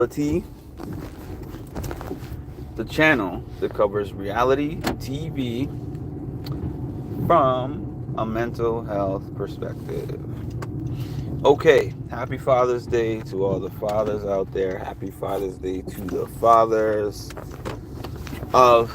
Reality, the channel that covers reality TV from a mental health perspective. Okay, happy Father's Day to all the fathers out there. Happy Father's Day to the fathers of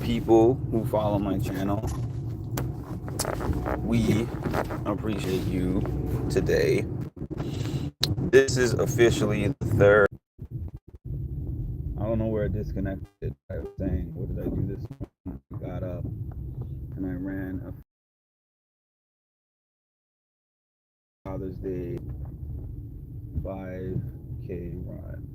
people who follow my channel. We appreciate you today. This is officially the third. I don't know where I disconnected. I was saying, what did I do this morning? I got up and I ran a Father's Day 5K run.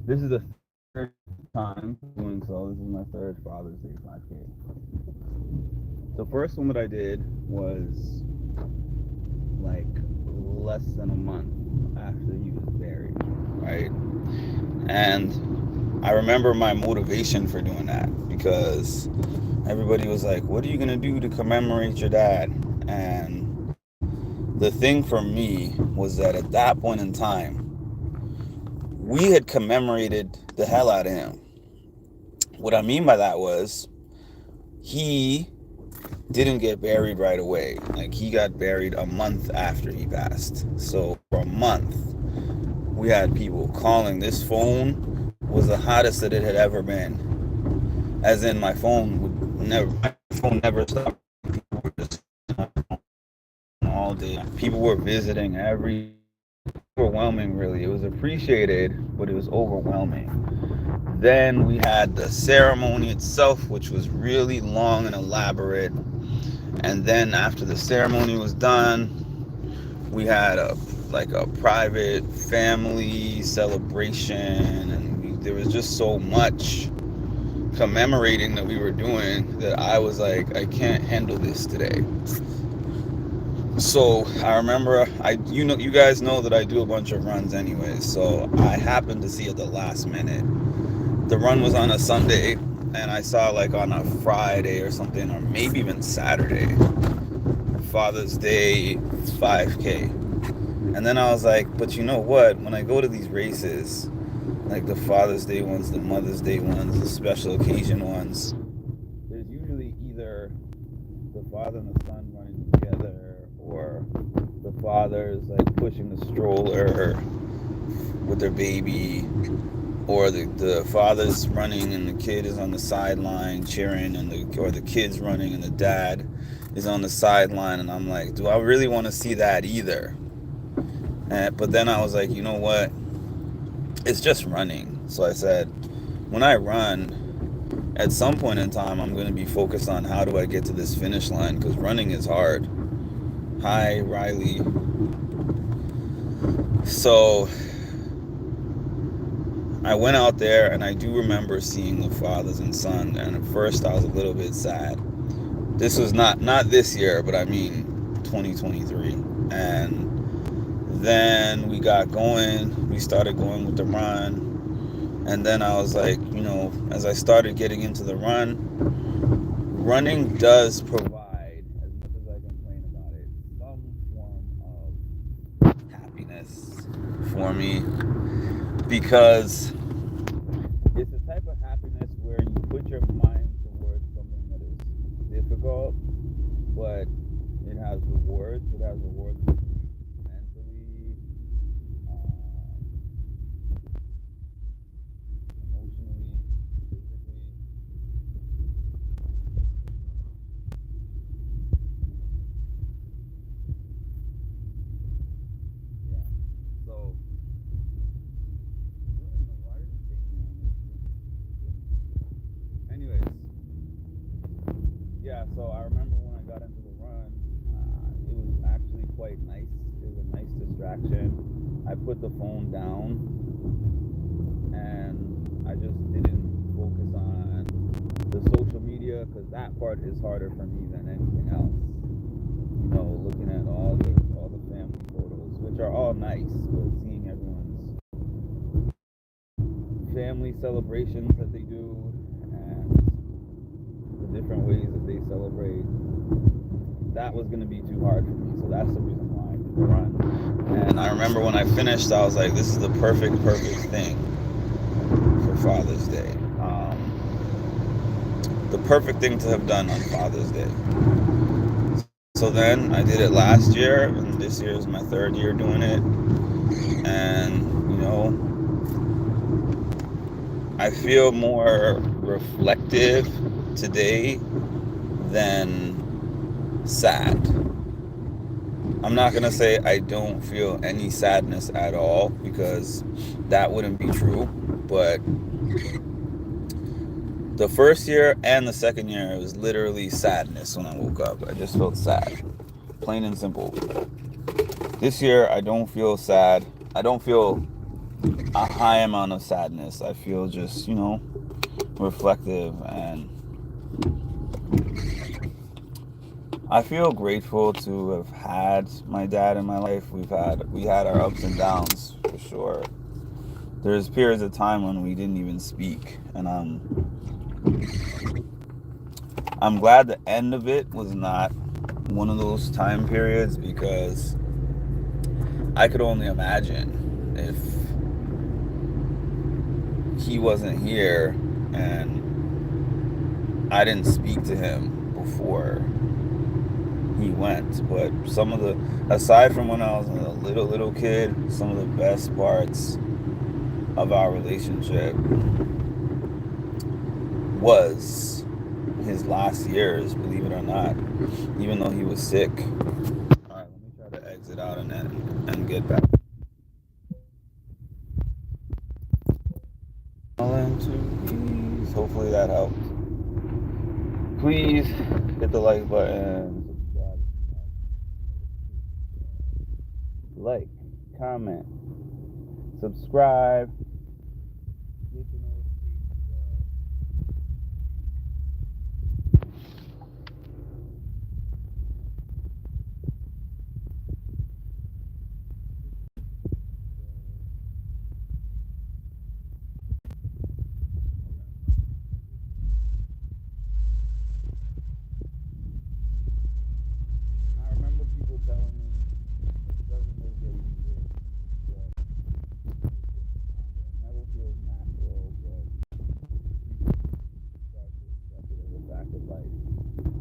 This is the third time doing so. This is my third Father's Day 5K. The first one that I did was like less than a month after he was buried, right? And I remember my motivation for doing that because everybody was like, what are you going to do to commemorate your dad? And the thing for me was that at that point in time, we had commemorated the hell out of him. What I mean by that was he didn't get buried right away. Like, he got buried a month after he passed. So for a month, we had people calling. This phone was the hottest that it had ever been. As in, my phone never stopped. People were just all day. People were visiting every overwhelming, really. It was appreciated, but it was overwhelming. Then we had the ceremony itself, which was really long and elaborate. And then after the ceremony was done, we had a private family celebration, and there was just so much commemorating that we were doing that I was like, I can't handle this today. So I remember, you guys know that I do a bunch of runs anyways. So I happened to see at the last minute. The run was on a Sunday, and I saw like on a Friday or something, or maybe even Saturday, Father's Day 5K. And then I was like, but you know what? When I go to these races, like the Father's Day ones, the Mother's Day ones, the special occasion ones, there's usually either the father and the son running together, or the father's like pushing the stroller with their baby, or the father's running and the kid is on the sideline cheering, or the kid's running and the dad is on the sideline. And I'm like, do I really want to see that either? But then I was like, you know what? It's just running. So I said, when I run, at some point in time, I'm going to be focused on how do I get to this finish line, because running is hard. Hi, Riley. So I went out there, and I do remember seeing the fathers and son, and at first I was a little bit sad. This was not this year, but I mean 2023. And then we got going. We started going with the run. And then I was like, as I started getting into the running does provide, as much as I complain about it, some form of happiness for me. Because it's a type of happiness where you put your mind towards something that is difficult, but it has rewards. It has rewards mentally, emotionally, physically. Yeah. So, why did it take me on this? Anyways, yeah. So I remember when I got into the run, it was actually quite nice. It was a nice distraction. I put the phone down, and I just didn't focus on the social media, because that part is harder for me than anything else. Looking at all the family photos, which are all nice, but seeing everyone's family celebrations that they do, and the different ways that they celebrate, that was going to be too hard for me. So that's the reason why I did the run. And I remember when I finished, I was like, this is the perfect thing for Father's Day. The perfect thing to have done on Father's Day. So then I did it last year, and this year is my third year doing it. And, I feel more reflective today than sad. I'm not going to say I don't feel any sadness at all, because that wouldn't be true. But the first year and the second year, it was literally sadness when I woke up. I just felt sad. Plain and simple. This year, I don't feel sad. I don't feel a high amount of sadness. I feel just, reflective, and I feel grateful to have had my dad in my life. We had our ups and downs, for sure. There's periods of time when we didn't even speak, and I'm glad the end of it was not one of those time periods, because I could only imagine if he wasn't here and I didn't speak to him before he went. But aside from when I was a little kid, some of the best parts of our relationship was his last years, believe it or not, even though he was sick. All right, let me try to exit out and get back. Hopefully that helped. Please hit the like button, like, comment, subscribe.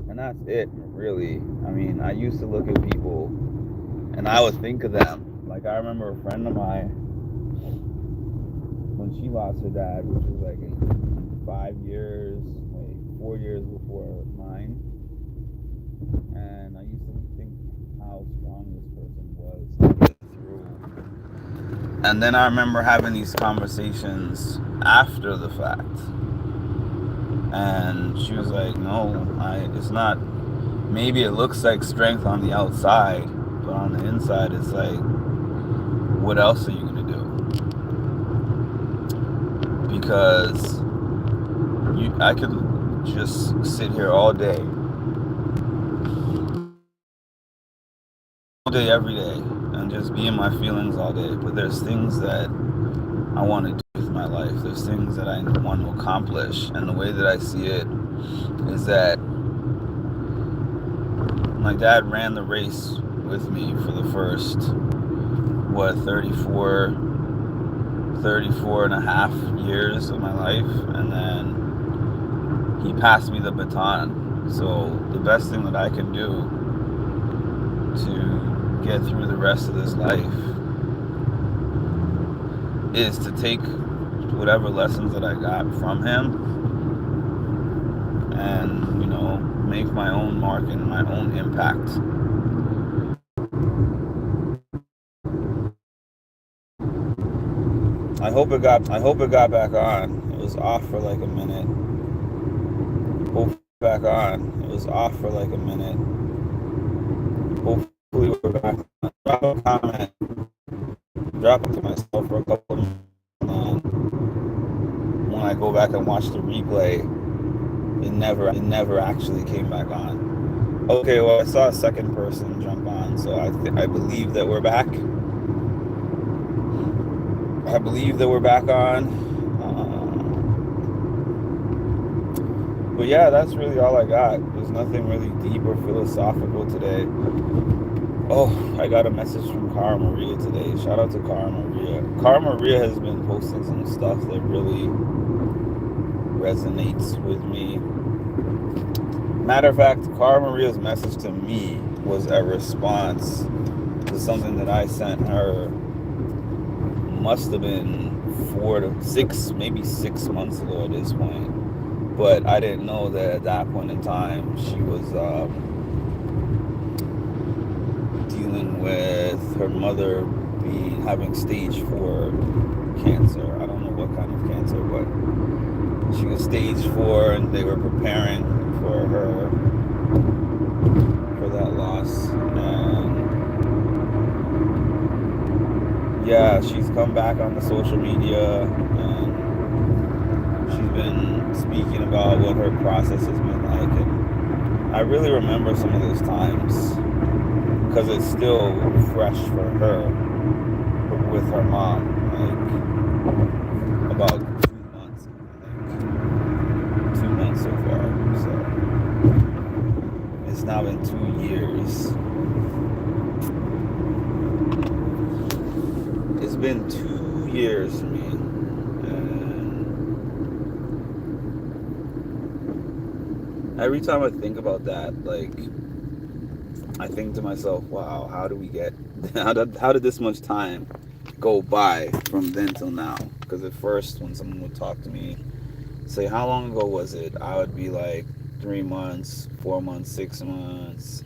And that's it, really. I mean, I used to look at people and I would think of them. Like, I remember a friend of mine, when she lost her dad, which was like 4 years before mine. And I used to think how strong this person was to get through. And then I remember having these conversations after the fact. And she was like, no, it's not. Maybe it looks like strength on the outside, but on the inside, it's like, what else are you going to do? Because I could just sit here all day, every day, and just be in my feelings all day. But there's things that I want to do with my life. There's things that I want to accomplish. And the way that I see it is that my dad ran the race with me for the first, 34 and a half years of my life. And then he passed me the baton. So the best thing that I can do to get through the rest of this life is to take whatever lessons that I got from him and, make my own mark and my own impact. I hope it got back on. It was off for like a minute. Back on. It was off for like a minute. Hopefully we're back on. Drop a comment. Drop it to myself for a couple of minutes. When I go back and watch the replay, it never actually came back on. Okay, well, I saw a second person jump on, so I believe that we're back. I believe that we're back on. But yeah, that's really all I got. There's nothing really deep or philosophical today. Oh, I got a message from Cara Maria today. Shout out to Cara Maria. Cara Maria has been posting some stuff that really resonates with me. Matter of fact, Cara Maria's message to me was a response to something that I sent her. Must have been 4 to 6, maybe 6 months ago at this point. But I didn't know that at that point in time she was dealing with her mother having stage 4 cancer. I don't know what kind of cancer, but she was stage 4, and they were preparing for her for that loss. And yeah, she's come back on the social media, and she's been speaking about what her process has been like. And I really remember some of those times because it's still fresh for her with her mom. Like about 2 months, I think. 2 months so far. So it's now been 2 years. It's been 2 years for me. And every time I think about that, like, I think to myself, wow, how did this much time go by from then till now? Because at first, when someone would talk to me, say, how long ago was it? I would be like 3 months, 4 months, 6 months,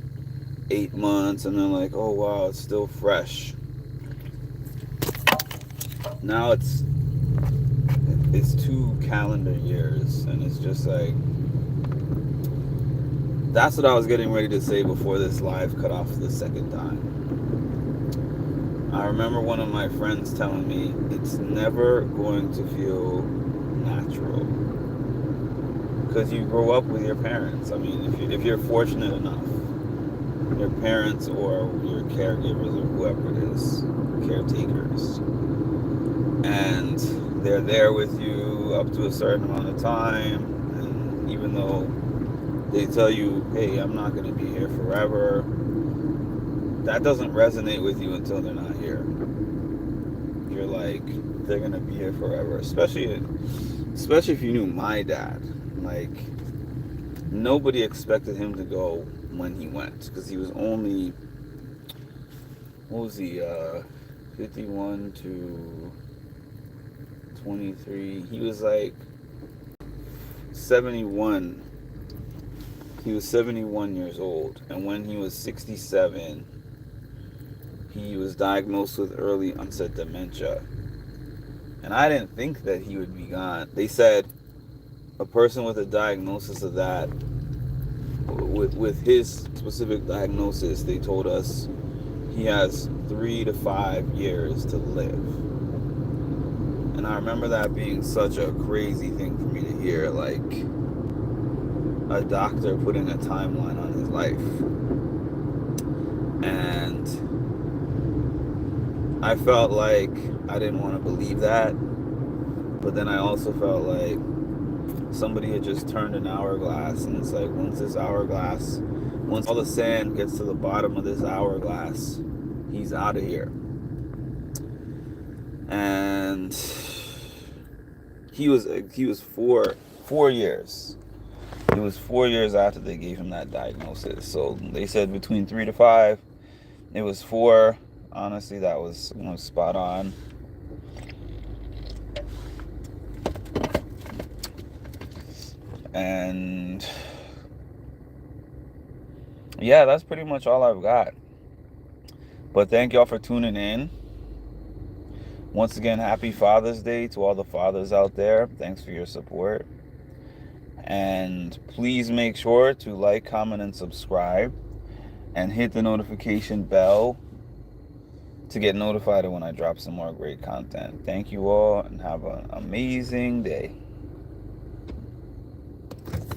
8 months, and then like, oh wow, it's still fresh. Now it's 2 calendar years, and it's just like, that's what I was getting ready to say before this live cut off the second time. I remember one of my friends telling me it's never going to feel natural because you grow up with your parents. I mean, if you're fortunate enough, your parents or your caregivers or whoever it is, caretakers, and they're there with you up to a certain amount of time, and even though they tell you, hey, I'm not going to be here forever, that doesn't resonate with you until they're not here. You're like, they're going to be here forever. Especially if you knew my dad. Like, nobody expected him to go when he went, because he was only, what was he, 51 to 23. He was like 71. He was 71 years old, and when he was 67, he was diagnosed with early onset dementia. And I didn't think that he would be gone. They said a person with a diagnosis of that, with his specific diagnosis, they told us he has 3 to 5 years to live. And I remember that being such a crazy thing for me to hear, like a doctor putting a timeline on his life. And I felt like I didn't want to believe that, but then I also felt like somebody had just turned an hourglass, and it's like, once all the sand gets to the bottom of this hourglass, he's out of here. And he was 4 years. It was 4 years after they gave him that diagnosis. So they said between 3 to 5. It was 4. Honestly, that was spot on. And yeah, that's pretty much all I've got. But thank y'all for tuning in. Once again, happy Father's Day to all the fathers out there. Thanks for your support. And please make sure to like, comment, and subscribe. And hit the notification bell to get notified when I drop some more great content. Thank you all, and have an amazing day.